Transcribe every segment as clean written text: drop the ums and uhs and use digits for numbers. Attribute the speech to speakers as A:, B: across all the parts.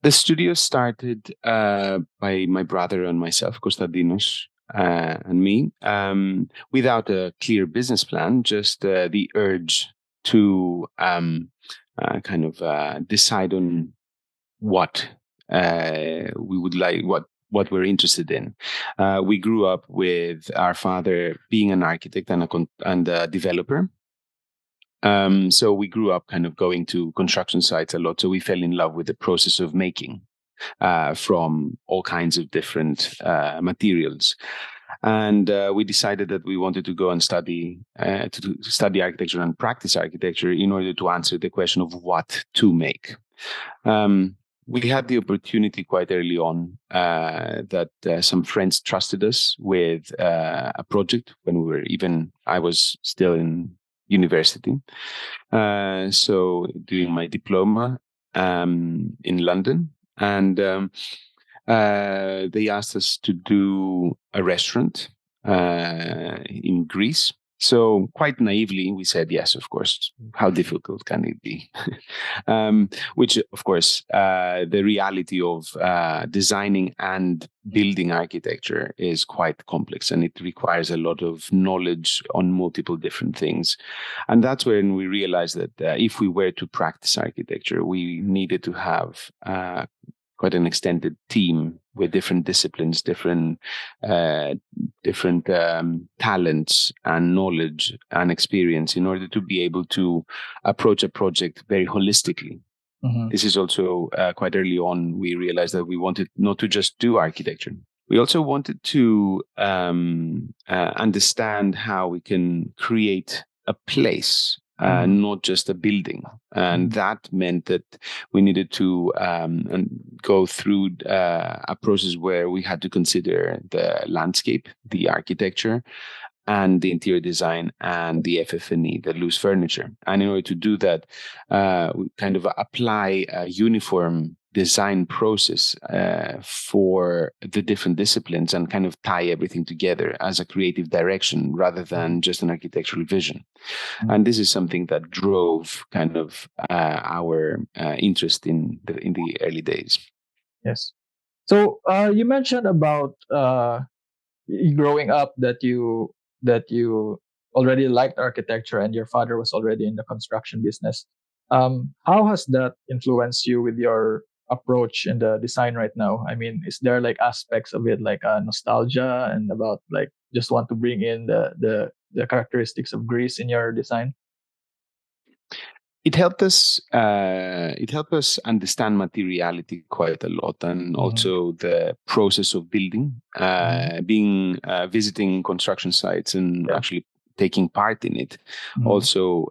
A: The studio started by my brother and myself, Konstantinos, and me, without a clear business plan, just the urge to decide on what we would like, what we're interested in. We grew up with our father being an architect and a developer. So we grew up kind of going to construction sites a lot. So we fell in love with the process of making from all kinds of different materials. And we decided that we wanted to go and study architecture and practice architecture in order to answer the question of what to make. We had the opportunity quite early on that some friends trusted us with a project when I was still in university. So doing my diploma in London, and they asked us to do a restaurant in Greece. So quite naively, we said yes, of course. How difficult can it be? Which, of course, the reality of designing and building architecture is quite complex, and it requires a lot of knowledge on multiple different things. And that's when we realized that if we were to practice architecture, we needed to have quite an extended team with different disciplines, different talents and knowledge and experience in order to be able to approach a project very holistically. Mm-hmm. This is also quite early on, we realized that we wanted not to just do architecture. We also wanted to understand how we can create a place, not just a building. And that meant that we needed to go through a process where we had to consider the landscape, the architecture, and the interior design and the FF&E, the loose furniture. And in order to do that, we kind of apply a uniform design process for the different disciplines and kind of tie everything together as a creative direction rather than just an architectural vision. And this is something that drove kind of our interest in the early days.
B: Yes. So you mentioned about growing up that you already liked architecture and your father was already in the construction business. How has that influenced you with your approach in the design right now? I mean, is there like aspects of it like nostalgia and about like just want to bring in the characteristics of Greece in your design?
A: It helped us. It helped us understand materiality quite a lot, and also the process of building, visiting construction sites, and actually taking part in it. Also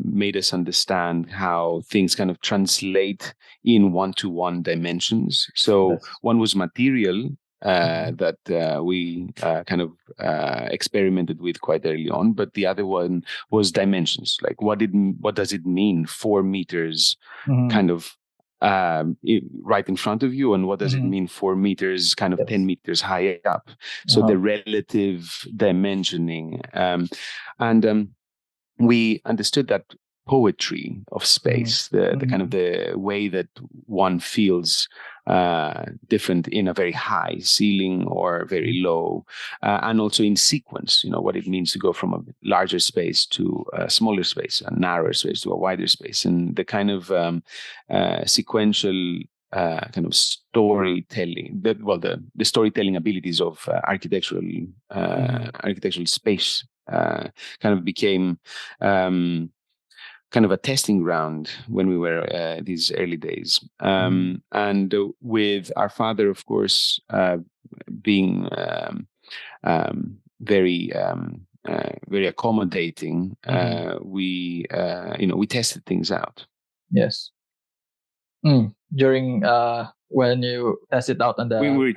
A: made us understand how things kind of translate in one-to-one dimensions. So one was material. That we kind of experimented with quite early on, but the other one was dimensions. Like what does it mean 4 meters kind of right in front of you, and what does it mean 4 meters kind of 10 meters high up? So the relative dimensioning, and we understood that poetry of space, the kind of the way that one feels different in a very high ceiling or very low, and also in sequence, what it means to go from a larger space to a smaller space, a narrower space to a wider space, and the kind of sequential kind of storytelling, the storytelling abilities of architectural space kind of became kind of a testing ground when we were these early days. And with our father, of course, being very very accommodating, we tested things out.
B: Yes. During when you test it out on the
A: when we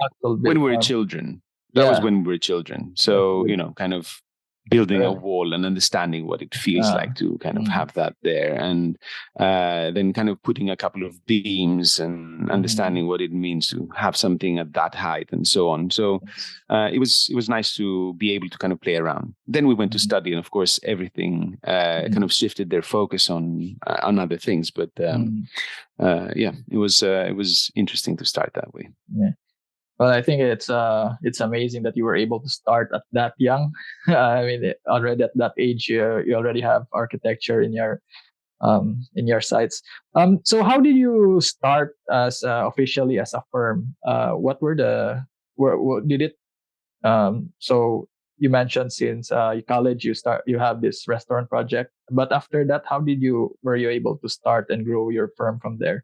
A: were children. That was when we were children. So kind of building a wall and understanding what it feels like to kind of have that there, and then kind of putting a couple of beams and understanding what it means to have something at that height and so on. So it was nice to be able to kind of play around. Then we went to study, and of course everything kind of shifted their focus on other things. But it was interesting to start that way.
B: Yeah. Well, I think it's amazing that you were able to start at that young. I mean, already at that age, you already have architecture in your sights. So how did you start as officially as a firm? What were what did it? So you mentioned since college you have this restaurant project, but after that, were you able to start and grow your firm from there?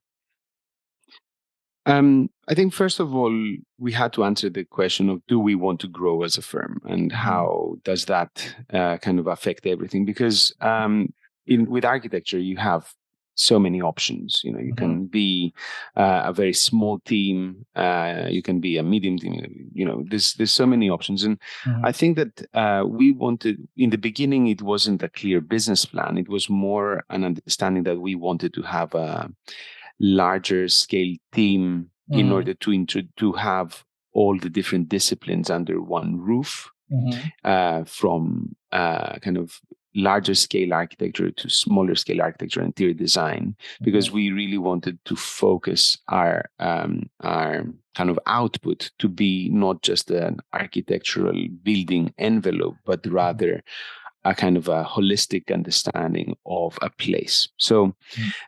A: I think first of all, we had to answer the question of, do we want to grow as a firm, and how does that kind of affect everything? Because with architecture, you have so many options. You can be a very small team, you can be a medium team. There's so many options, and I think that we wanted, in the beginning, it wasn't a clear business plan. It was more an understanding that we wanted to have a larger scale team in order to have all the different disciplines under one roof, from kind of larger scale architecture to smaller scale architecture and interior design, because we really wanted to focus our kind of output to be not just an architectural building envelope, but rather a kind of a holistic understanding of a place. So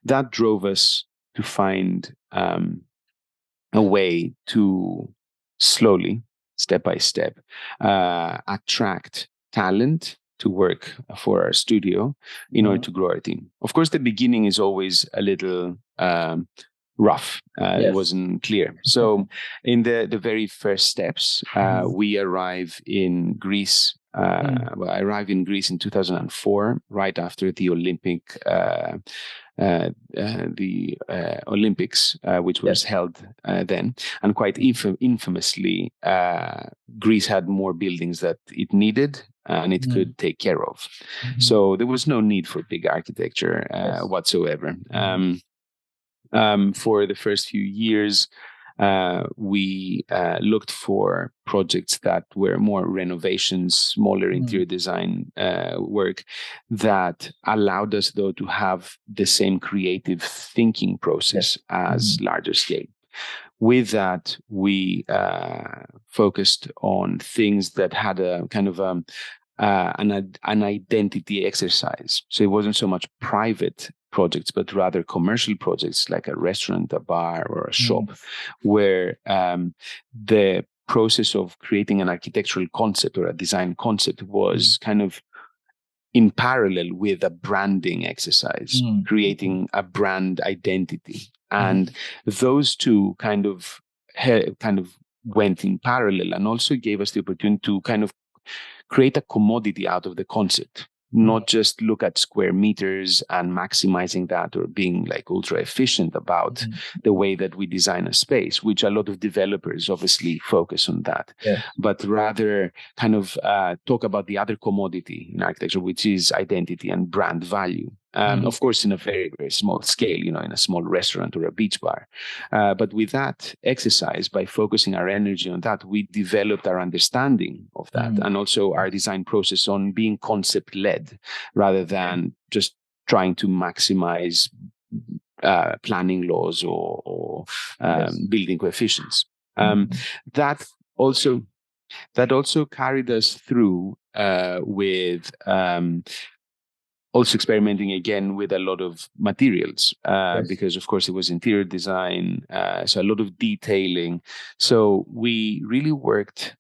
A: that drove us to find a way to slowly, step by step, attract talent to work for our studio in order to grow our team. Of course, the beginning is always a little rough. It wasn't clear. So in the very first steps, we arrive in Greece. Well, I arrived in Greece in 2004, right after the Olympics, which was held then, and quite infamously, Greece had more buildings that it needed and it could take care of. So there was no need for big architecture whatsoever. For the first few years, we looked for projects that were more renovations, smaller interior design work that allowed us, though, to have the same creative thinking process as larger scale. With that, we focused on things that had a kind of an identity exercise. So it wasn't so much private projects, but rather commercial projects like a restaurant, a bar, or a shop, where the process of creating an architectural concept or a design concept was kind of in parallel with a branding exercise, creating a brand identity. And those two kind of went in parallel, and also gave us the opportunity to kind of create a commodity out of the concept, not just look at square meters and maximizing that, or being like ultra efficient about the way that we design a space, which a lot of developers obviously focus on that, but rather kind of talk about the other commodity in architecture, which is identity and brand value. Of course, in a very, very small scale, in a small restaurant or a beach bar. But with that exercise, by focusing our energy on that, we developed our understanding of that, and also our design process on being concept-led rather than just trying to maximize planning laws or building coefficients. That also carried us through with also experimenting again with a lot of materials, because of course it was interior design, so a lot of detailing. So we really worked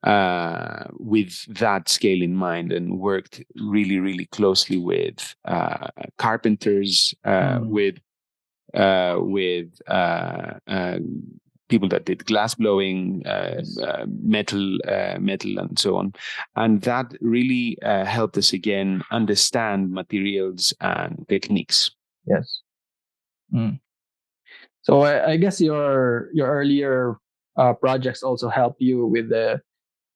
A: with that scale in mind, and worked really, really closely with carpenters, with people that did glass blowing, metal, and so on. And that really helped us again understand materials and techniques.
B: Yes. So I guess your earlier projects also help you with the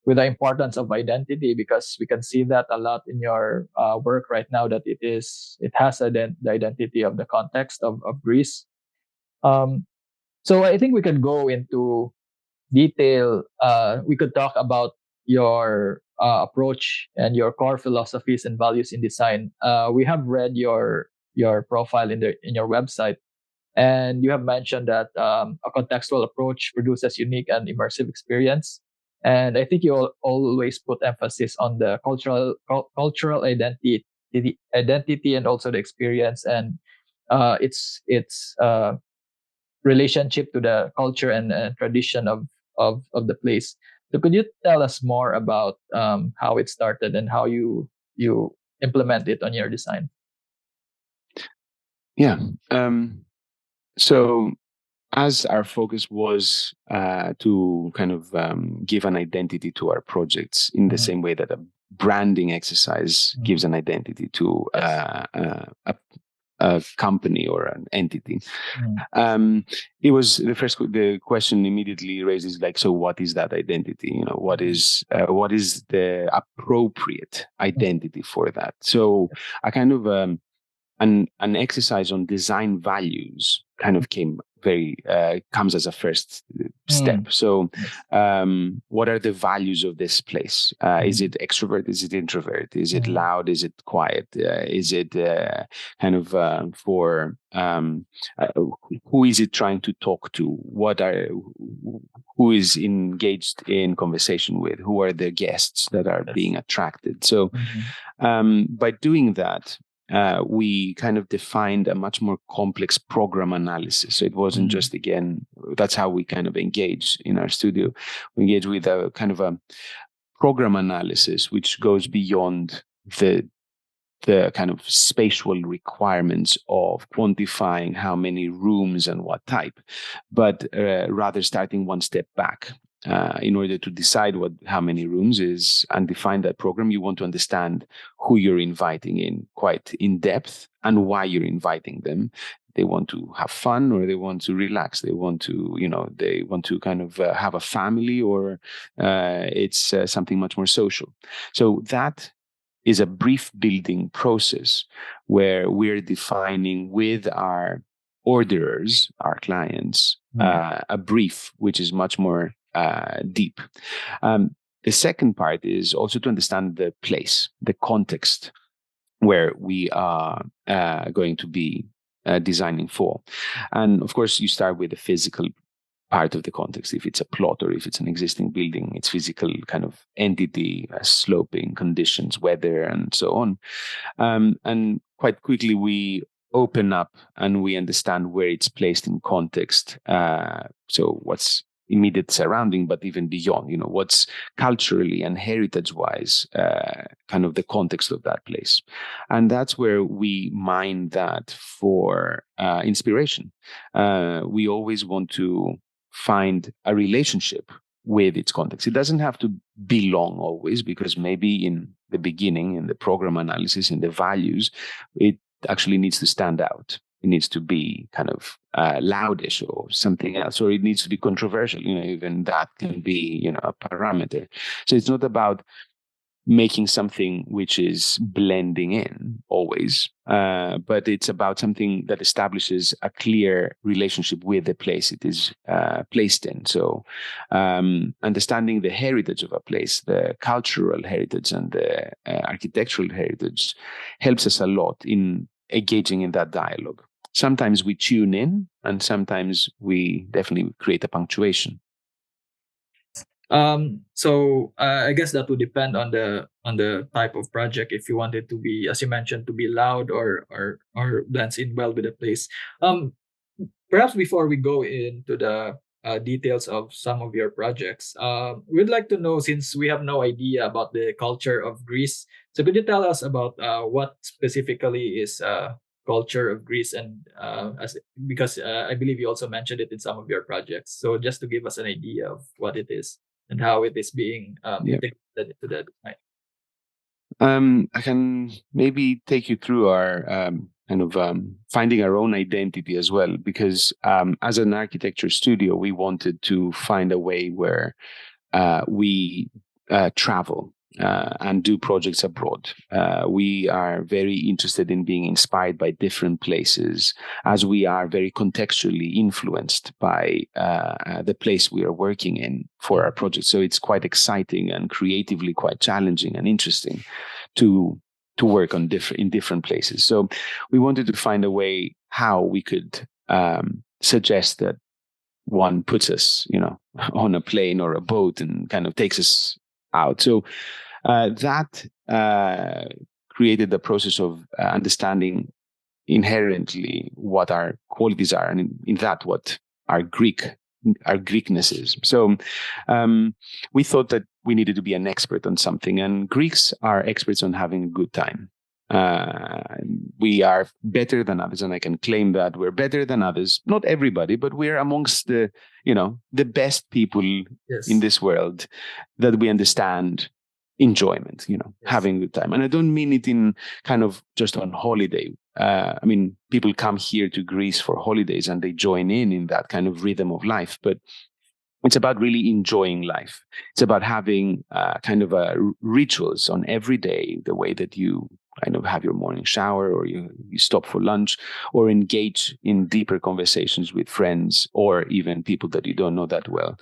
B: with the importance of identity, because we can see that a lot in your work right now, that it has the identity of the context of Greece. So I think we can go into detail. We could talk about your approach and your core philosophies and values in design. We have read your profile in your website, and you have mentioned that a contextual approach produces unique and immersive experience. And I think you always put emphasis on the cultural identity, and also the experience, and its relationship to the culture and tradition of the place. So could you tell us more about how it started and how you implement it on your design?
A: Yeah. So as our focus was to kind of give an identity to our projects in the same way that a branding exercise gives an identity to a company or an entity. It was the question immediately raises like, so what is that identity? You know, what is the appropriate identity for that? So I kind of an exercise on design values kind of comes as a first step. So what are the values of this place? Is it extrovert? Is it introvert? Is it loud? Is it quiet? Is it kind of for who is it trying to talk to? Who is engaged in conversation with? Who are the guests that are being attracted? So by doing that, we kind of defined a much more complex program analysis. So it wasn't just, again, that's how we kind of engage in our studio. We engage with a kind of a program analysis, which goes beyond the kind of spatial requirements of quantifying how many rooms and what type, but rather starting one step back. In order to decide how many rooms is and define that program, you want to understand who you're inviting in quite in depth and why you're inviting them. They want to have fun, or they want to relax. They want to kind of have a family, or it's something much more social. So that is a brief building process where we're defining with our orderers, our clients, a brief which is much more deep. The second part is also to understand the place, the context where we are going to be designing for. And of course, you start with the physical part of the context. If it's a plot or if it's an existing building, its physical kind of entity, sloping conditions, weather, and so on. And quite quickly, we open up and we understand where it's placed in context. So what's immediate surrounding, but even beyond, what's culturally and heritage-wise kind of the context of that place. And that's where we mine that for inspiration. We always want to find a relationship with its context. It doesn't have to belong always, because maybe in the beginning, in the program analysis, in the values, it actually needs to stand out. It needs to be kind of loudish or something else, or it needs to be controversial. Even that can be, a parameter. So it's not about making something which is blending in always, but it's about something that establishes a clear relationship with the place it is placed in. So understanding the heritage of a place, the cultural heritage and the architectural heritage, helps us a lot in engaging in that dialogue. Sometimes we tune in, and sometimes we definitely create a punctuation.
B: So I guess that would depend on the type of project. If you want it to be, as you mentioned, to be loud or blends in well with the place. Perhaps before we go into the details of some of your projects, we'd like to know, since we have no idea about the culture of Greece, so could you tell us about what specifically is culture of Greece, and because I believe you also mentioned it in some of your projects. So just to give us an idea of what it is and how it is being integrated into the design.
A: I can maybe take you through our kind of finding our own identity as well, because as an architecture studio, we wanted to find a way where we travel and do projects abroad. We are very interested in being inspired by different places, as we are very contextually influenced by the place we are working in for our project. So it's quite exciting and creatively quite challenging and interesting to work on in different places. So we wanted to find a way how we could suggest that one puts us, on a plane or a boat and kind of takes us out. So that created the process of understanding inherently what our qualities are, and in that what our Greekness is. So we thought that we needed to be an expert on something, and Greeks are experts on having a good time. We are better than others, and I can claim that we're better than others. Not everybody, but we're amongst the best people in this world that we understand enjoyment, having a good time. And I don't mean it in kind of just on holiday. I mean, people come here to Greece for holidays and they join in that kind of rhythm of life, but it's about really enjoying life. It's about having kind of rituals on every day, the way that you kind of have your morning shower, or you stop for lunch, or engage in deeper conversations with friends, or even people that you don't know that well.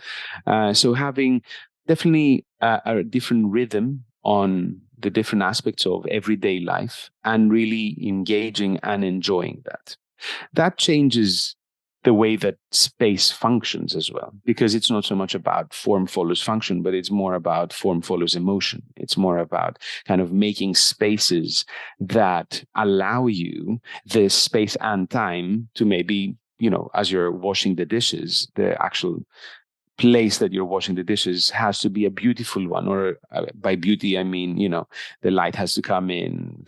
A: So having definitely a different rhythm on the different aspects of everyday life, and really engaging and enjoying that. That changes the way that space functions as well, because it's not so much about form follows function, but it's more about form follows emotion. It's more about kind of making spaces that allow you the space and time to maybe, as you're washing the dishes, the actual place that you're washing the dishes has to be a beautiful one, or by beauty I mean the light has to come in,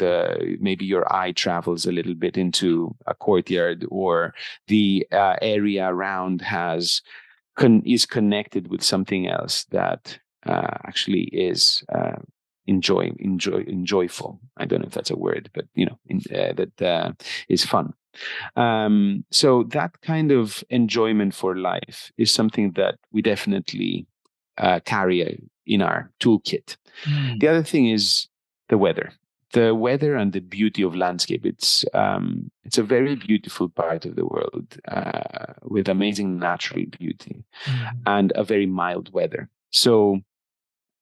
A: maybe your eye travels a little bit into a courtyard, or the area around is connected with something else that actually is enjoyful. I don't know if that's a word, but that is fun. So that kind of enjoyment for life is something that we definitely carry in our toolkit. The other thing is the weather. The weather and the beauty of landscape. It's a very beautiful part of the world with amazing natural beauty and a very mild weather. So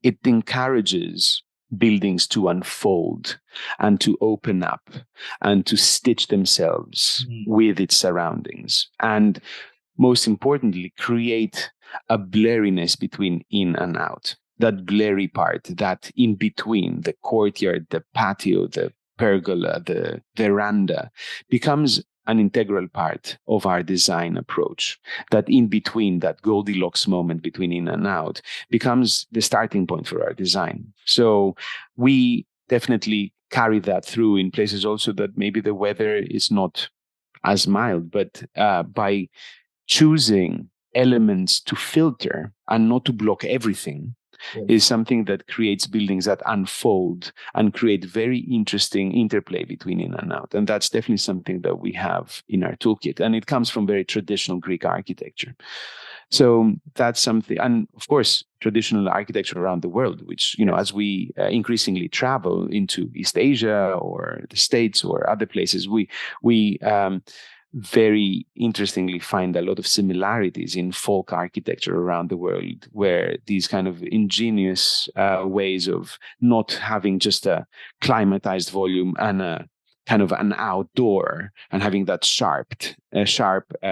A: it encourages buildings to unfold and to open up and to stitch themselves with its surroundings. And most importantly, create a blurriness between in and out. That blurry part, that in between, the courtyard, the patio, the pergola, the veranda, becomes an integral part of our design approach. That in between, that Goldilocks moment between in and out, becomes the starting point for our design. So we definitely carry that through in places also that maybe the weather is not as mild, but by choosing elements to filter and not to block everything is something that creates buildings that unfold and create very interesting interplay between in and out. And that's definitely something that we have in our toolkit. And it comes from very traditional Greek architecture. So that's something, and of course, traditional architecture around the world, which, as we increasingly travel into East Asia or the States or other places, we very interestingly find a lot of similarities in folk architecture around the world, where these kind of ingenious ways of not having just a climatized volume and a kind of an outdoor and having that sharp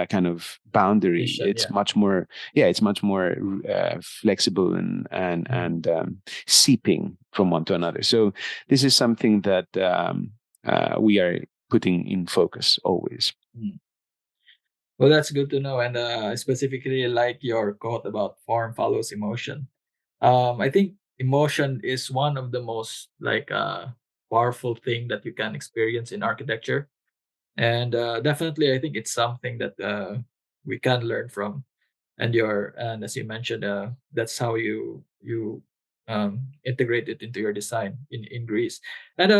A: kind of boundary. It's much more flexible and seeping from one to another. So this is something that we are putting in focus always.
B: Well, that's good to know. And I specifically like your quote about form follows emotion. I think emotion is one of the most powerful thing that you can experience in architecture. And definitely, I think it's something that we can learn from. And as you mentioned, that's how you integrate it into your design in Greece. And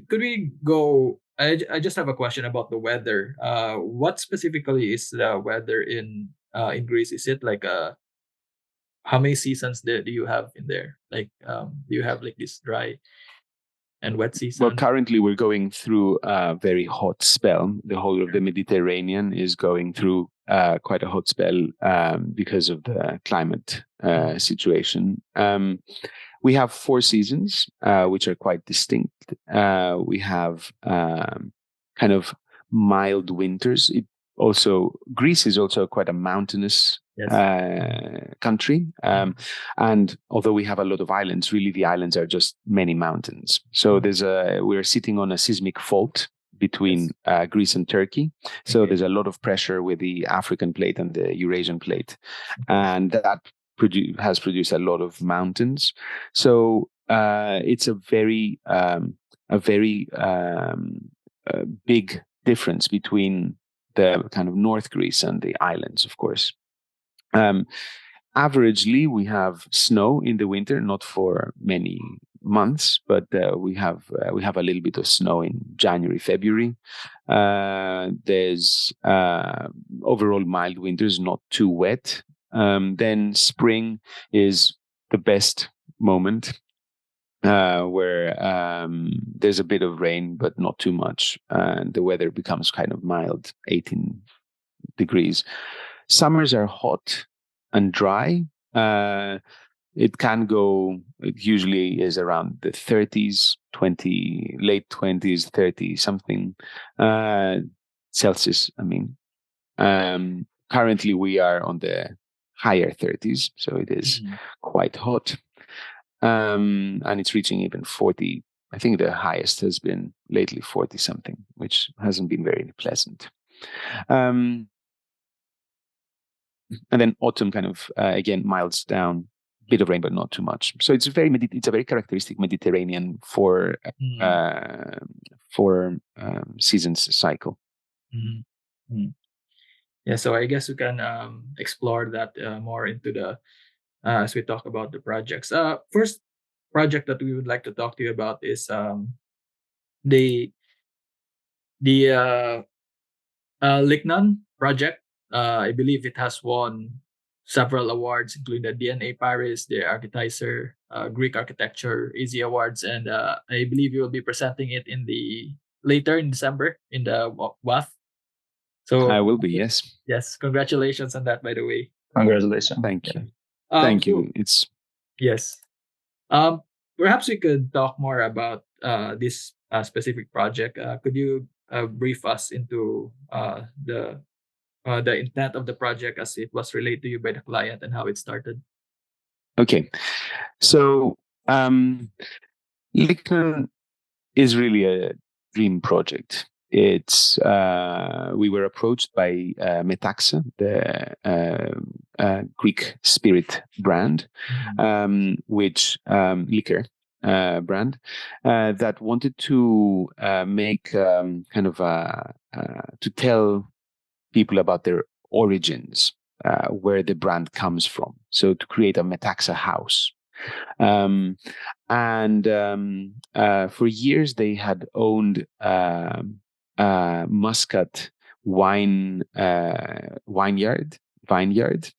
B: could we go? I just have a question about the weather. What specifically is the weather in Greece? Is it like how many seasons do you have in there? Like, do you have like this dry and wet season?
A: Well, currently we're going through a very hot spell. The whole of the Mediterranean is going through quite a hot spell because of the climate situation. We have 4 seasons, which are quite distinct. We have kind of mild winters. Greece is also quite a mountainous country. And although we have a lot of islands, really the islands are just many mountains. So we're sitting on a seismic fault between Greece and Turkey. So there's a lot of pressure with the African plate and the Eurasian plate. And that has produced a lot of mountains. So it's a very big difference between the kind of North Greece and the islands, of course. Averagely, we have snow in the winter, not for many months, but we have a little bit of snow in January, February. There's overall mild winters, not too wet. Then spring is the best moment, where there's a bit of rain, but not too much, and the weather becomes kind of mild, 18 degrees. Summers are hot and dry. It usually is around the 30s, late 20s, 30 something Celsius, I mean. Currently we are on the higher 30s, so it is quite hot. And it's reaching even 40. I think the highest has been lately 40 something, which hasn't been very pleasant. And then autumn kind of again milds down, bit of rain but not too much. So it's a very characteristic Mediterranean four seasons cycle.
B: Yeah, so I guess we can explore that more into the as we talk about the projects. First project that we would like to talk to you about is the Liknon project. I believe it has won several awards, including the DNA Paris, the Architizer, Greek Architecture, Easy Awards, and I believe you will be presenting it later in December in the WAF. So
A: I will be, yes.
B: Yes, congratulations on that, by the way.
C: Congratulations.
A: Thank you. Thank you. It's
B: yes. Perhaps we could talk more about this specific project. Could you brief us into the intent of the project as it was relayed to you by the client and how it started?
A: Okay. So Liknon is really a dream project. It's we were approached by Metaxa, the Greek spirit brand, which liquor brand that wanted to make kind of to tell people about their origins, where the brand comes from. So to create a Metaxa house. For years they had owned Muscat vineyard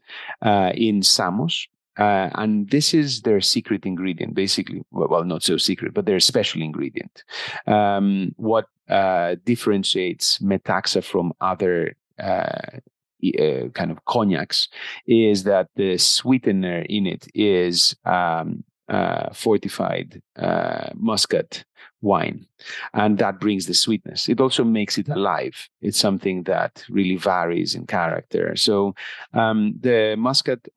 A: in Samos. And this is their secret ingredient, basically. Well, not so secret, but their special ingredient. What differentiates Metaxa from other kind of cognacs is that the sweetener in it is fortified Muscat wine, and that brings the sweetness. It also makes it alive. It's something that really varies in character. So the Muscat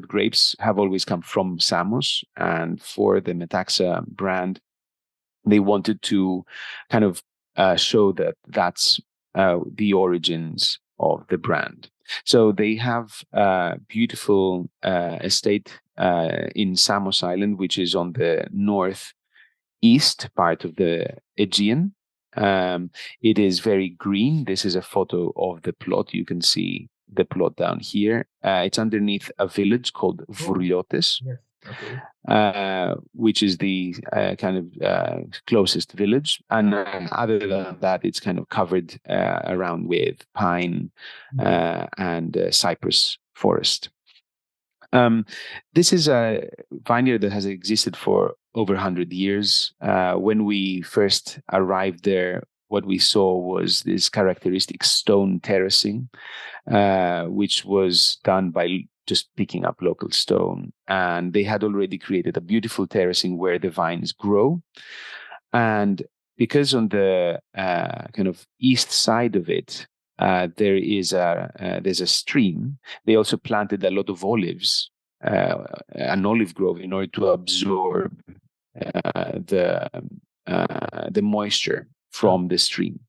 A: grapes have always come from Samos, and for the Metaxa brand, they wanted to kind of show that that's the origins of the brand. So they have a beautiful estate in Samos Island, which is on the northeast part of the Aegean. It is very green. This is a photo of the plot. You can see the plot down here. It's underneath a village called Vourliotes.
B: Yes. Okay.
A: Which is the kind of closest village. And other than that, it's kind of covered around with pine and cypress forest. This is a vineyard that has existed for over 100 years. When we first arrived there, what we saw was this characteristic stone terracing, which was done by just picking up local stone. And they had already created a beautiful terracing where the vines grow. And because on the kind of east side of it, there's a stream. They also planted a lot of olives, an olive grove, in order to absorb the moisture from the stream.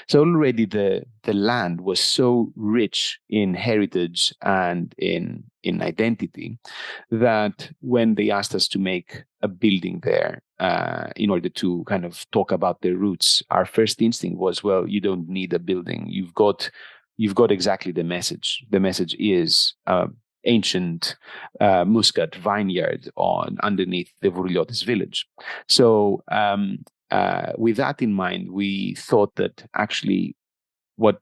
A: So already the land was so rich in heritage and in identity that when they asked us to make a building there in order to kind of talk about their roots, our first instinct was, well, you don't need a building. You've got exactly the message. The message is ancient Muscat vineyard underneath the Vouriliotis village. So with that in mind, we thought that actually what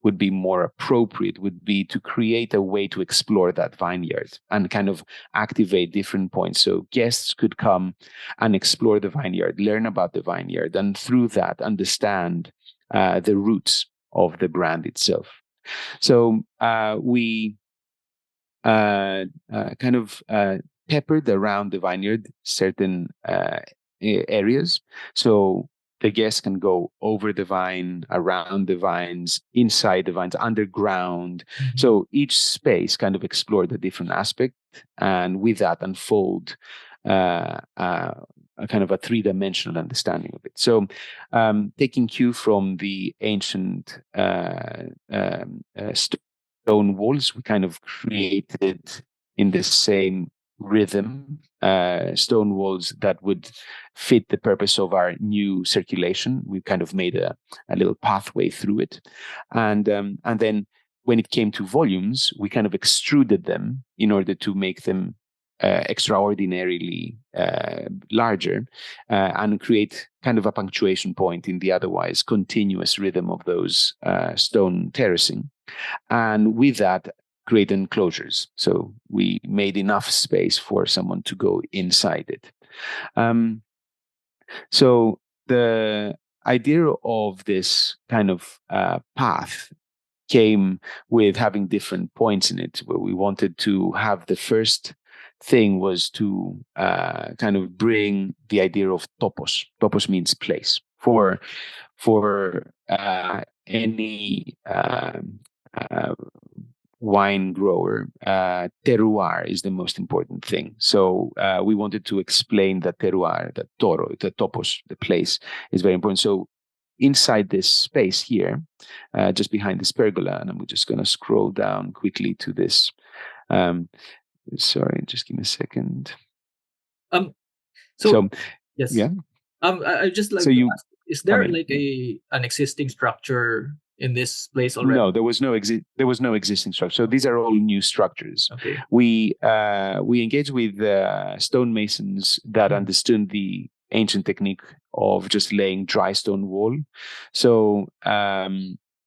A: would be more appropriate would be to create a way to explore that vineyard and kind of activate different points. So guests could come and explore the vineyard, learn about the vineyard, and through that understand the roots of the brand itself. So we kind of peppered around the vineyard certain areas. So the guests can go over the vine, around the vines, inside the vines, underground. Mm-hmm. So each space kind of explored a different aspect, and with that unfold a kind of a three-dimensional understanding of it. So taking cue from the ancient stone walls, we kind of created in the same rhythm stone walls that would fit the purpose of our new circulation. We kind of made a little pathway through it, and then when it came to volumes, we kind of extruded them in order to make them extraordinarily larger and create kind of a punctuation point in the otherwise continuous rhythm of those stone terracing. And with that, create enclosures. So we made enough space for someone to go inside it. So the idea of this kind of path came with having different points in it, where we wanted to have the first thing was to kind of bring the idea of topos. Topos means place. For any wine grower, terroir is the most important thing. So we wanted to explain that terroir, the topos, the place, is very important. So inside this space here, just behind this pergola, and I'm just going to scroll down quickly to this. Sorry, just give me a second.
B: So yes,
A: yeah.
B: I just like to ask, is there like an existing structure in this place already?
A: No, there was no existing structure. So these are all new structures.
B: Okay.
A: We engaged with stonemasons that understood the ancient technique of just laying dry stone wall. So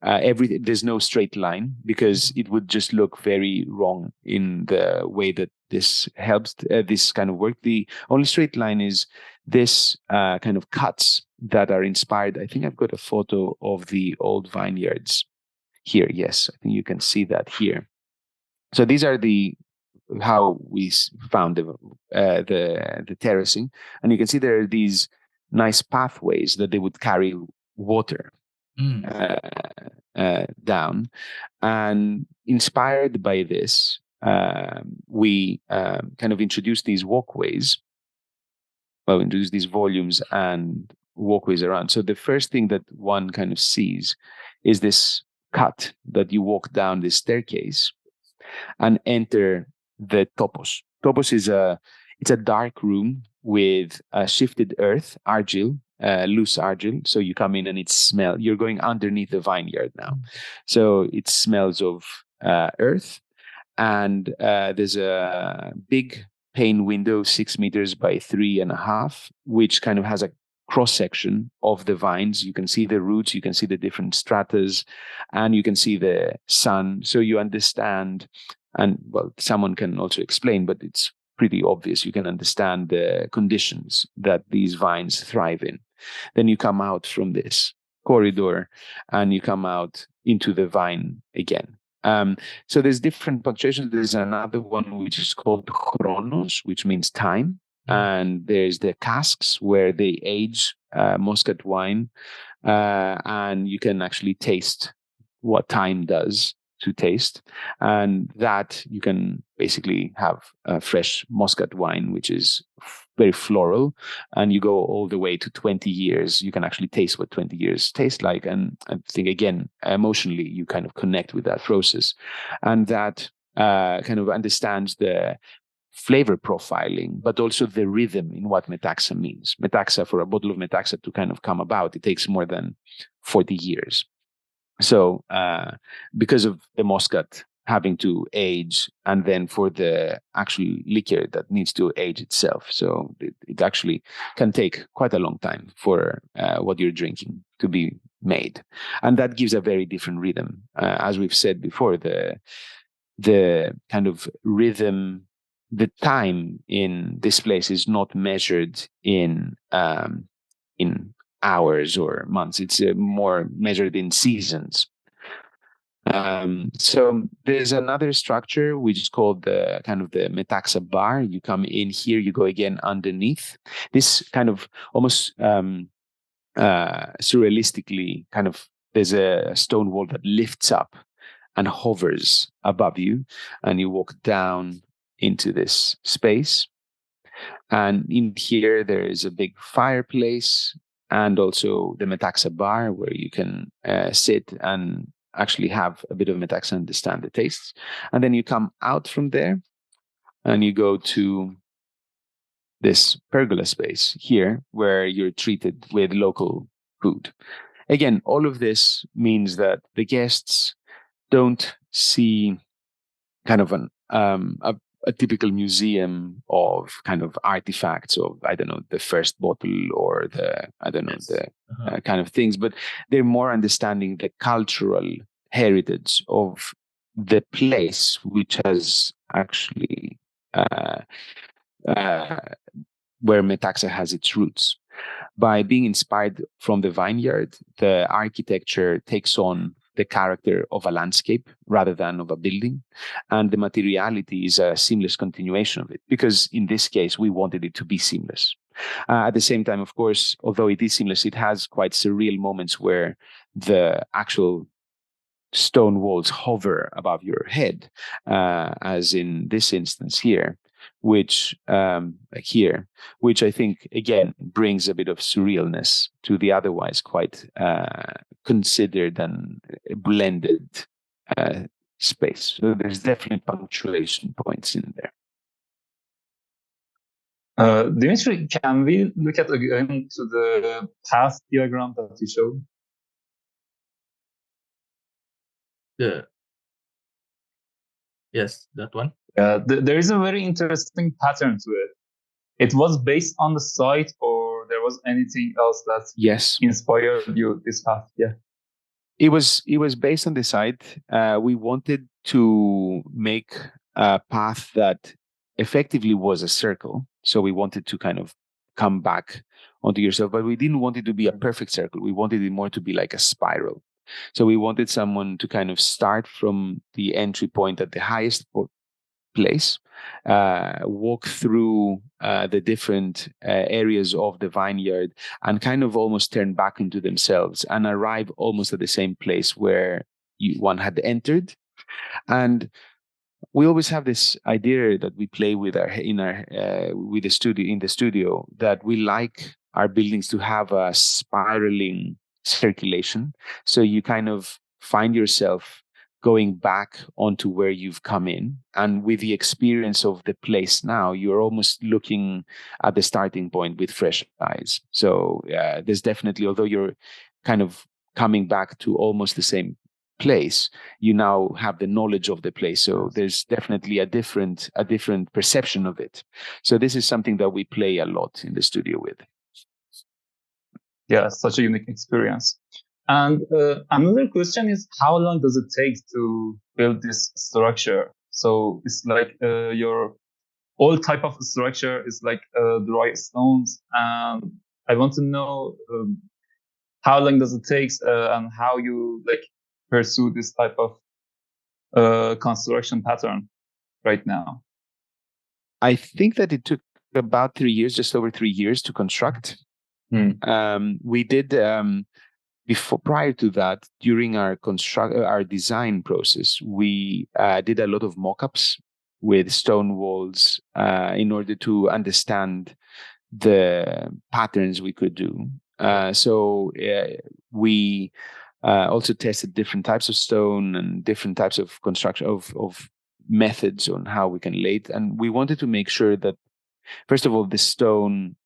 A: there's no straight line, because it would just look very wrong in the way that this helps this kind of work. The only straight line is this kind of cuts that are inspired. I think I've got a photo of the old vineyards here. Yes, I think you can see that here. So these are how we found the terracing, and you can see there are these nice pathways that they would carry water down, and inspired by this, we kind of introduced these walkways. Well, introduce these volumes and walkways around. So the first thing that one kind of sees is this cut that you walk down this staircase and enter the topos. Topos is it's a dark room with shifted earth, argil, loose argil. So you come in and you're going underneath the vineyard now. So it smells of earth, and there's a big pane window, 6 meters by 3.5, which kind of has a cross section of the vines. You can see the roots, you can see the different stratas, and you can see the sun. So you understand And well, someone can also explain, but it's pretty obvious. You can understand the conditions that these vines thrive in. Then you come out from this corridor and you come out into the vine again. So there's different punctuations. There's another one which is called chronos, which means time. And there's the casks where they age Muscat wine. And you can actually taste what time does to taste. And that you can basically have fresh Muscat wine, which is very floral. And you go all the way to 20 years. You can actually taste what 20 years taste like. And I think, again, emotionally, you kind of connect with that process. And that kind of understands the flavor profiling, but also the rhythm in what Metaxa means. Metaxa, for a bottle of Metaxa to kind of come about, it takes more than 40 years. So because of the Muscat having to age, and then for the actual liquor that needs to age itself. So it actually can take quite a long time for what you're drinking to be made. And that gives a very different rhythm. As we've said before, the kind of rhythm, the time in this place is not measured in hours or months. It's more measured in seasons. So there's another structure which is called the kind of the Metaxa bar. You come in here, you go again underneath. This kind of almost surrealistically, kind of there's a stone wall that lifts up and hovers above you, and you walk down into this space. And in here, there is a big fireplace and also the Metaxa bar where you can sit and actually have a bit of Metaxa and understand the tastes. And then you come out from there and you go to this pergola space here where you're treated with local food. Again, all of this means that the guests don't see kind of a typical museum of kind of artifacts of, I don't know, the first bottle or the, I don't know, the kind of things, but they're more understanding the cultural heritage of the place, which has actually where Metaxa has its roots. By being inspired from the vineyard, the architecture takes on the character of a landscape rather than of a building. And the materiality is a seamless continuation of it, because in this case, we wanted it to be seamless. At the same time, of course, although it is seamless, it has quite surreal moments where the actual stone walls hover above your head, as in this instance here, which which I think again brings a bit of surrealness to the otherwise quite considered and blended space. So there's definitely punctuation points in there.
C: Dimitri, can we look at again to the path diagram that you showed?
B: Yes, that one.
C: There is a very interesting pattern to it. It was based on the site, or there was anything else that inspired you this path? Yeah,
A: it was based on the site. We wanted to make a path that effectively was a circle. So we wanted to kind of come back onto yourself, but we didn't want it to be a perfect circle. We wanted it more to be like a spiral. So we wanted someone to kind of start from the entry point at the highest place, walk through the different areas of the vineyard, and kind of almost turn back into themselves and arrive almost at the same place where one had entered. And we always have this idea that we play with with the studio that we like our buildings to have a spiraling circulation. So you kind of find yourself going back onto where you've come in. And with the experience of the place now, you're almost looking at the starting point with fresh eyes. So there's definitely, although you're kind of coming back to almost the same place, you now have the knowledge of the place. So there's definitely a different perception of it. So this is something that we play a lot in the studio with.
C: Yeah, such a unique experience. And another question is, how long does it take to build this structure? So it's like your all type of structure is like dry stones. And I want to know how long does it take and how you like pursue this type of construction pattern right now.
A: I think that it took about 3 years, just over 3 years to construct. We did prior to that, during our design process, we did a lot of mock-ups with stone walls in order to understand the patterns we could do. So we also tested different types of stone and different types of construction of methods on how we can lay it, and we wanted to make sure that, first of all, the stone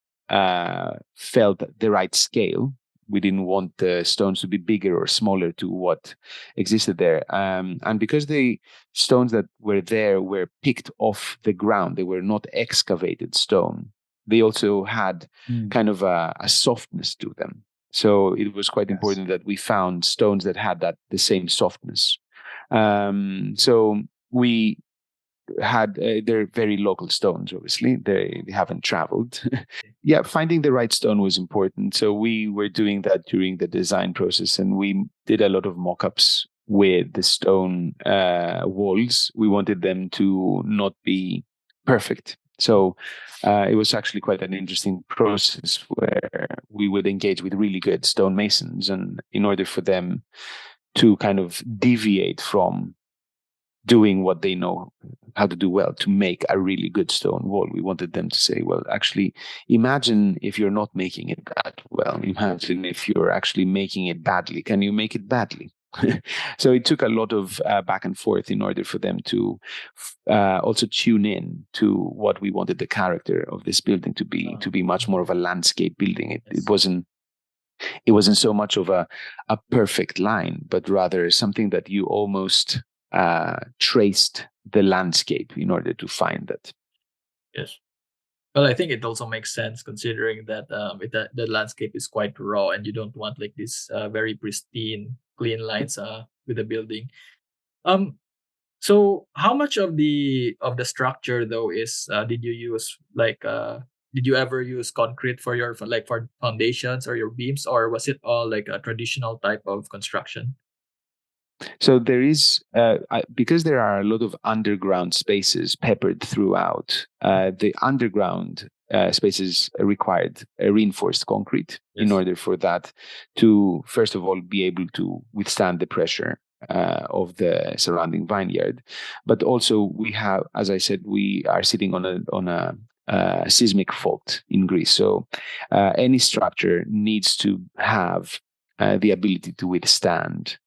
A: felt the right scale. We didn't want the stones to be bigger or smaller to what existed there. And because the stones that were there were picked off the ground, they were not excavated stone, they also had kind of a softness to them. So it was quite important that we found stones that had the same softness. So we had they're very local stones. Obviously, they haven't traveled. Yeah, finding the right stone was important. So we were doing that during the design process, and we did a lot of mock-ups with the stone walls. We wanted them to not be perfect. So it was actually quite an interesting process where we would engage with really good stone masons, and in order for them to kind of deviate from doing what they know how to do well to make a really good stone wall, we wanted them to say, well, actually, imagine if you're not making it that well. Imagine if you're actually making it badly. Can you make it badly? So it took a lot of back and forth in order for them to also tune in to what we wanted the character of this building to be much more of a landscape building. It wasn't so much of a perfect line, but rather something that you almost traced the landscape in order to find that.
B: Yes. Well, I think it also makes sense considering that the landscape is quite raw, and you don't want like this very pristine, clean lines with the building. So how much of the structure though is did you use like did you ever use concrete for your for foundations or your beams, or was it all like a traditional type of construction?
A: So there is, because there are a lot of underground spaces peppered throughout, the underground spaces required reinforced concrete in order for that to, first of all, be able to withstand the pressure of the surrounding vineyard. But also we have, as I said, we are sitting on a seismic fault in Greece. So any structure needs to have the ability to withstand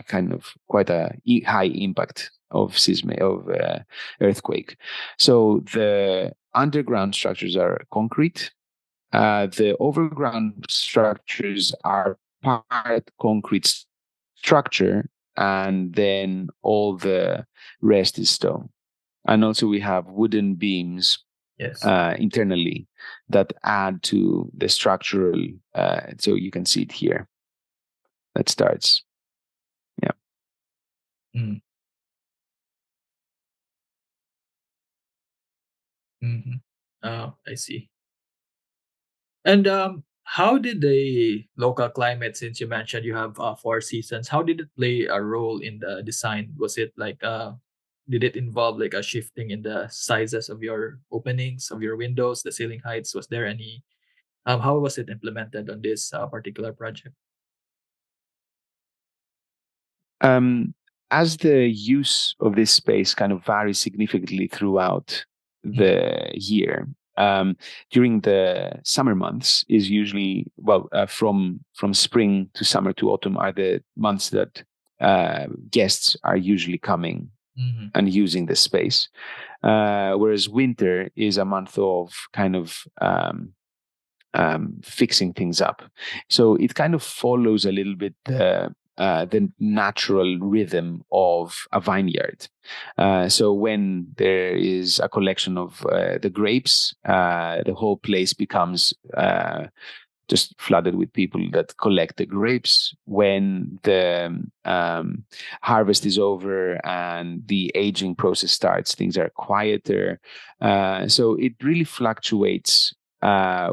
A: kind of quite a high impact of earthquake. So the underground structures are concrete. The overground structures are part concrete structure, and then all the rest is stone. And also we have wooden beams internally that add to the structural. So you can see it here. That starts.
B: Mm. Mm-hmm. Oh, I see. And how did the local climate, since you mentioned you have 4 seasons, how did it play a role in the design? Was it like did it involve like a shifting in the sizes of your openings of your windows, the ceiling heights? Was there any how was it implemented on this particular project?
A: As the use of this space kind of varies significantly throughout the year, during the summer months is usually, from spring to summer to autumn are the months that guests are usually coming and using the space. Whereas winter is a month of kind of fixing things up. So it kind of follows a little bit the natural rhythm of a vineyard. So when there is a collection of the grapes, the whole place becomes just flooded with people that collect the grapes. When the harvest is over and the aging process starts, things are quieter. So it really fluctuates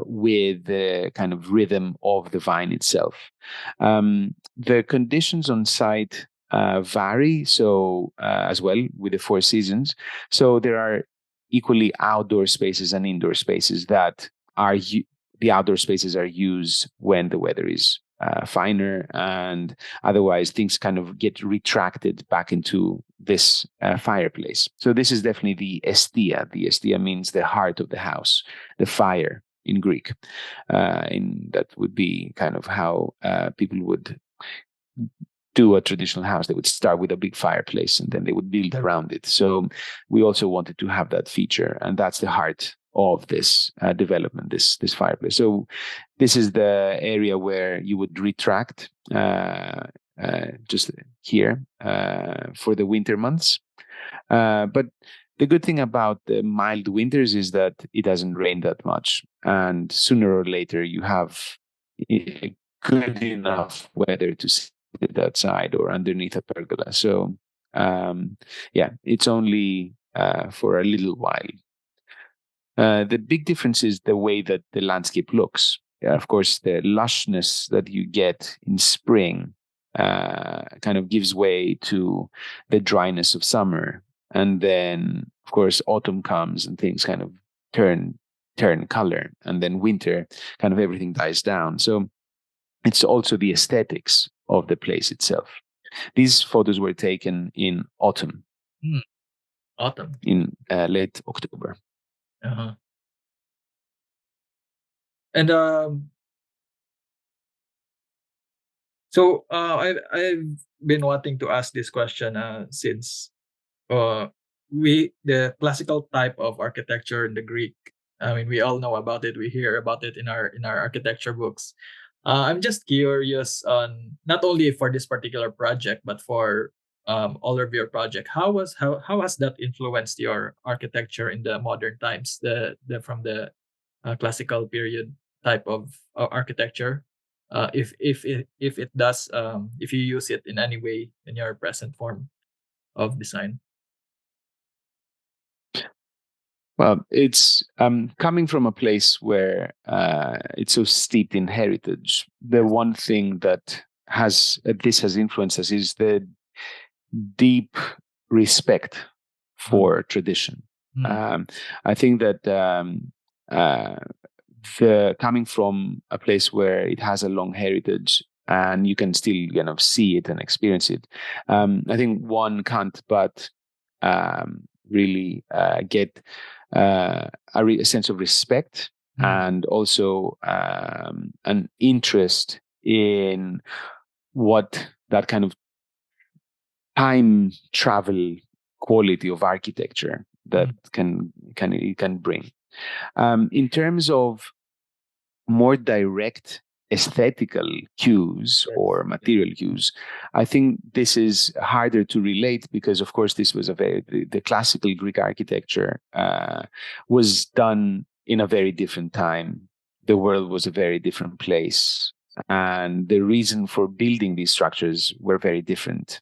A: with the kind of rhythm of the vine itself. The conditions on site vary, so as well with the 4 seasons. So there are equally outdoor spaces and indoor spaces that are the outdoor spaces are used when the weather is finer, and otherwise things kind of get retracted back into this fireplace. So this is definitely the estia. The estia means the heart of the house, the fire in Greek. That would be kind of how people would do a traditional house. They would start with a big fireplace and then they would build around it. So we also wanted to have that feature, and that's the heart of this development, this fireplace. So this is the area where you would retract just here for the winter months. But the good thing about the mild winters is that it doesn't rain that much, and sooner or later you have good enough weather to sit outside or underneath a pergola. So it's only for a little while. The big difference is the way that the landscape looks. Of course, the lushness that you get in spring kind of gives way to the dryness of summer. And then, of course, autumn comes and things kind of turn color. And then winter, kind of everything dies down. So it's also the aesthetics of the place itself. These photos were taken in autumn.
B: Autumn.
A: In late October.
B: Uh-huh. And so I've been wanting to ask this question since the classical type of architecture in the Greek. I mean, we all know about it. We hear about it in our architecture books. I'm just curious on not only for this particular project, but for all of your project. How has that influenced your architecture in the modern times? From the classical period type of architecture. If it does, if you use it in any way in your present form of design.
A: Well, it's coming from a place where it's so steeped in heritage. The one thing that this has influenced us is the deep respect for tradition. I think that coming from a place where it has a long heritage and you can still kind of see it and experience it, I think one can't but really get a sense of respect and also an interest in what that kind of time travel quality of architecture that it can bring. In terms of more direct aesthetical cues or material cues, I think this is harder to relate because, of course, this was the classical Greek architecture was done in a very different time. The world was a very different place, and the reason for building these structures were very different.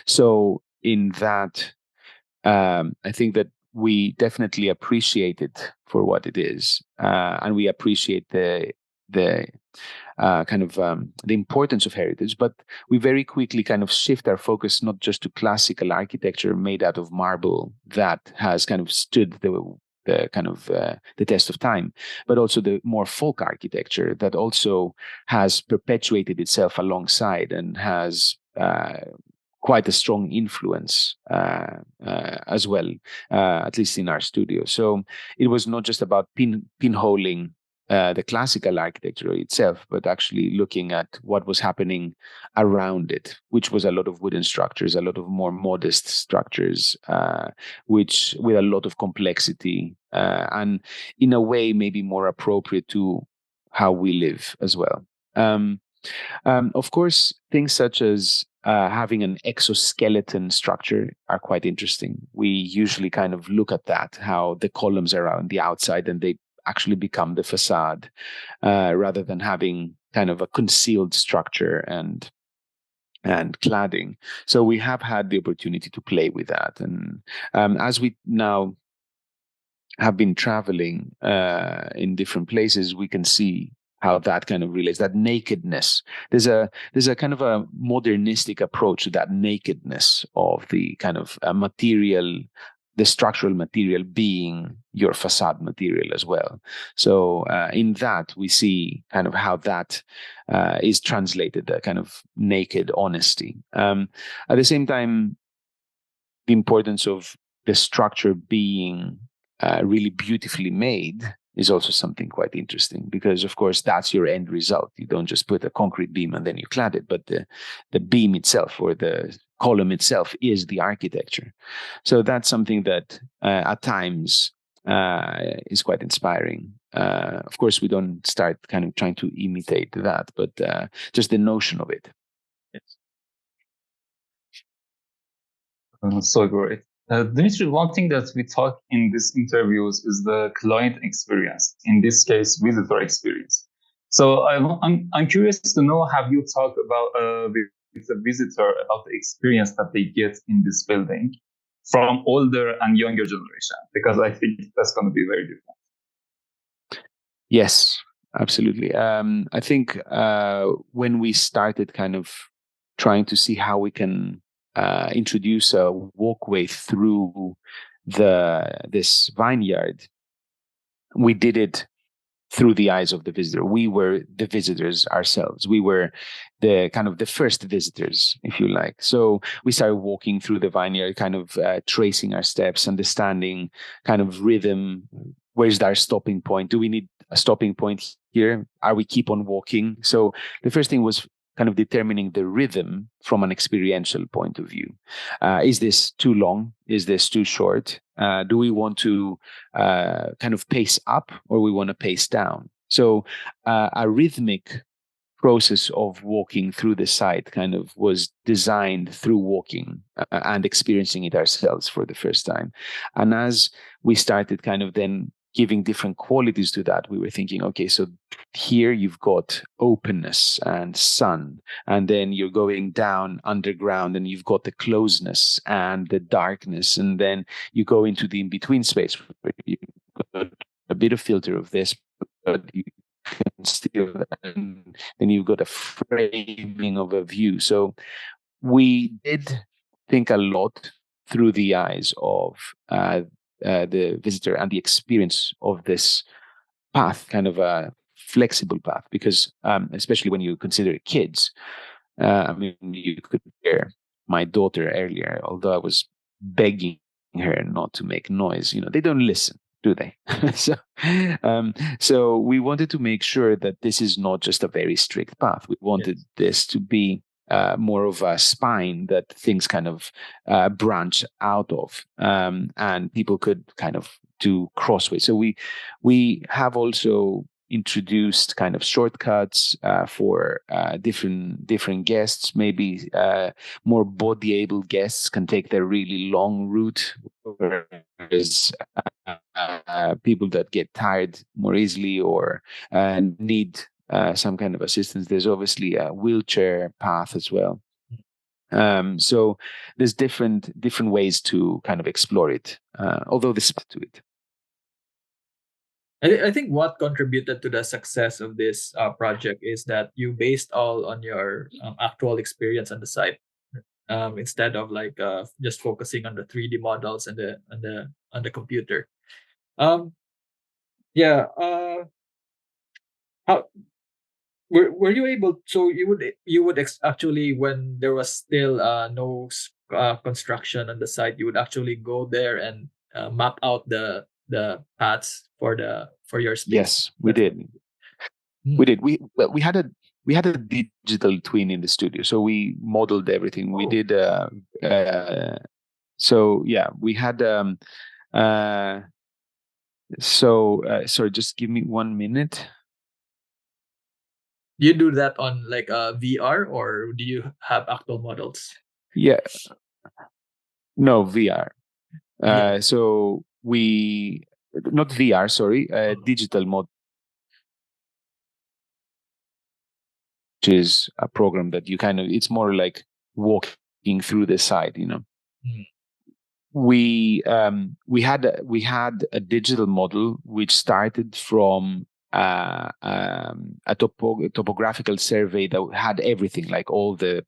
A: So in that, I think that we definitely appreciate it for what it is, and we appreciate the kind of the importance of heritage. But we very quickly kind of shift our focus not just to classical architecture made out of marble that has kind of stood the kind of the test of time, but also the more folk architecture that also has perpetuated itself alongside and has quite a strong influence as well, at least in our studio. So it was not just about pinholing the classical architecture itself, but actually looking at what was happening around it, which was a lot of wooden structures, a lot of more modest structures, which with a lot of complexity, and in a way maybe more appropriate to how we live as well. Of course, things such as having an exoskeleton structure are quite interesting. We usually kind of look at that, how the columns are on the outside and they actually become the facade, rather than having kind of a concealed structure and cladding. So we have had the opportunity to play with that. And as we now have been traveling in different places, we can see how that kind of relates, that nakedness. There's a kind of a modernistic approach to that nakedness of the kind of material, the structural material being your facade material as well. So in that, we see kind of how that is translated, a kind of naked honesty. At the same time, the importance of the structure being really beautifully made is also something quite interesting, because of course that's your end result. You don't just put a concrete beam and then you clad it, but the beam itself or the column itself is the architecture. So that's something that at times is quite inspiring. Of course, we don't start kind of trying to imitate that, but just the notion of it.
C: So great. Dimitri, one thing that we talk in these interviews is the client experience, in this case, visitor experience. So I'm curious to know, have you talked about with the visitor about the experience that they get in this building from older and younger generation? Because I think that's going to be very different.
A: Yes, absolutely. I think when we started kind of trying to see how we can introduce a walkway through this vineyard, we did it through the eyes of the visitor. We were the visitors ourselves. We were the kind of the first visitors, if you like. So we started walking through the vineyard, kind of tracing our steps, understanding kind of rhythm. Where's our stopping point? Do we need a stopping point here? Are we keep on walking? So the first thing was kind of determining the rhythm from an experiential point of view. Is this too long? Is this too short? Do we want to kind of pace up, or we want to pace down? So a rhythmic process of walking through the site kind of was designed through walking and experiencing it ourselves for the first time. And as we started kind of then giving different qualities to that, we were thinking, okay, so here you've got openness and sun, and then you're going down underground and you've got the closeness and the darkness, and then you go into the in-between space where you've got a bit of filter of this, but you can still, and then you've got a framing of a view. So we did think a lot through the eyes of the visitor and the experience of this path, kind of a flexible path, because especially when you consider kids, I mean, you could hear my daughter earlier, although I was begging her not to make noise, they don't listen, do they? So we wanted to make sure that this is not just a very strict path. We wanted this to be more of a spine that things kind of branch out of, and people could kind of do crossways. So we have also introduced kind of shortcuts for different guests. Maybe more body-able guests can take the really long route, whereas people that get tired more easily or need some kind of assistance, there's obviously a wheelchair path as well. So there's different ways to kind of explore it, although this to it.
B: I think what contributed to the success of this project is that you based all on your actual experience on the site, instead of like just focusing on the 3D models and on the computer. Yeah. How were you able? So you would actually, when there was still no construction on the site, you would actually go there and map out the paths for your space.
A: Yes, we did. We did. We had a digital twin in the studio, so we modeled everything. We did. So yeah, we had. Sorry, just give me 1 minute.
B: Do you do that on like VR, or do you have actual models?
A: Yeah. No, VR. So we not VR, sorry, digital mod, which is a program that you it's more like walking through the site, We had a digital model which started from a topographical survey that had everything, like all the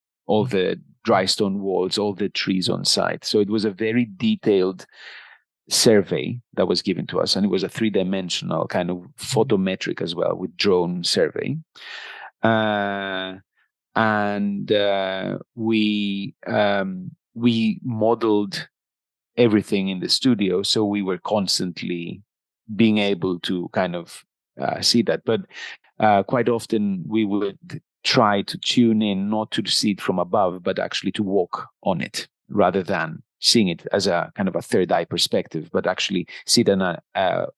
A: dry stone walls, all the trees on site. So it was a very detailed survey that was given to us, and it was a 3-dimensional kind of photometric as well, with drone survey. We modeled everything in the studio, so we were constantly being able to kind of see that. But quite often we would try to tune in, not to see it from above, but actually to walk on it, rather than seeing it as a kind of a third eye perspective, but actually see it on a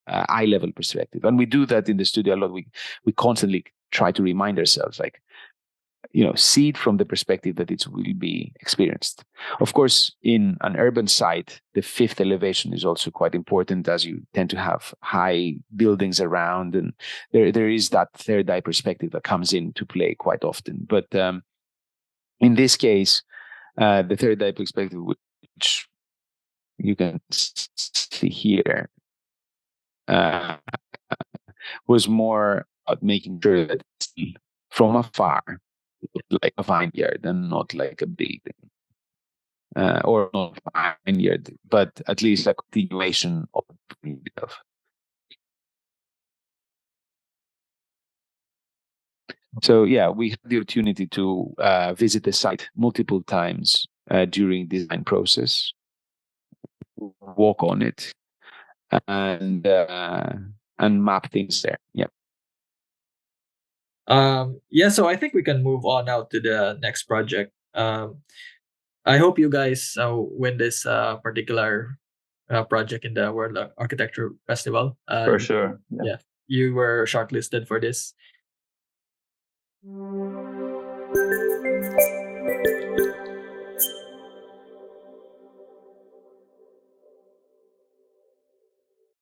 A: eye level perspective. And we do that in the studio a lot. We constantly try to remind ourselves, like, see it from the perspective that it will be experienced. Of course, in an urban site, the 5th elevation is also quite important, as you tend to have high buildings around, and there is that third eye perspective that comes into play quite often. But in this case, the third eye perspective, which you can see here, was more about making sure that from afar, like a vineyard and not like a building, or not a vineyard, but at least a continuation of the vineyard. So yeah, we had the opportunity to visit the site multiple times during the design process, walk on it, and map things there. Yeah.
B: So I think we can move on now to the next project. I hope you guys win this particular project in the World Architecture Festival.
C: For sure.
B: Yeah, you were shortlisted for this.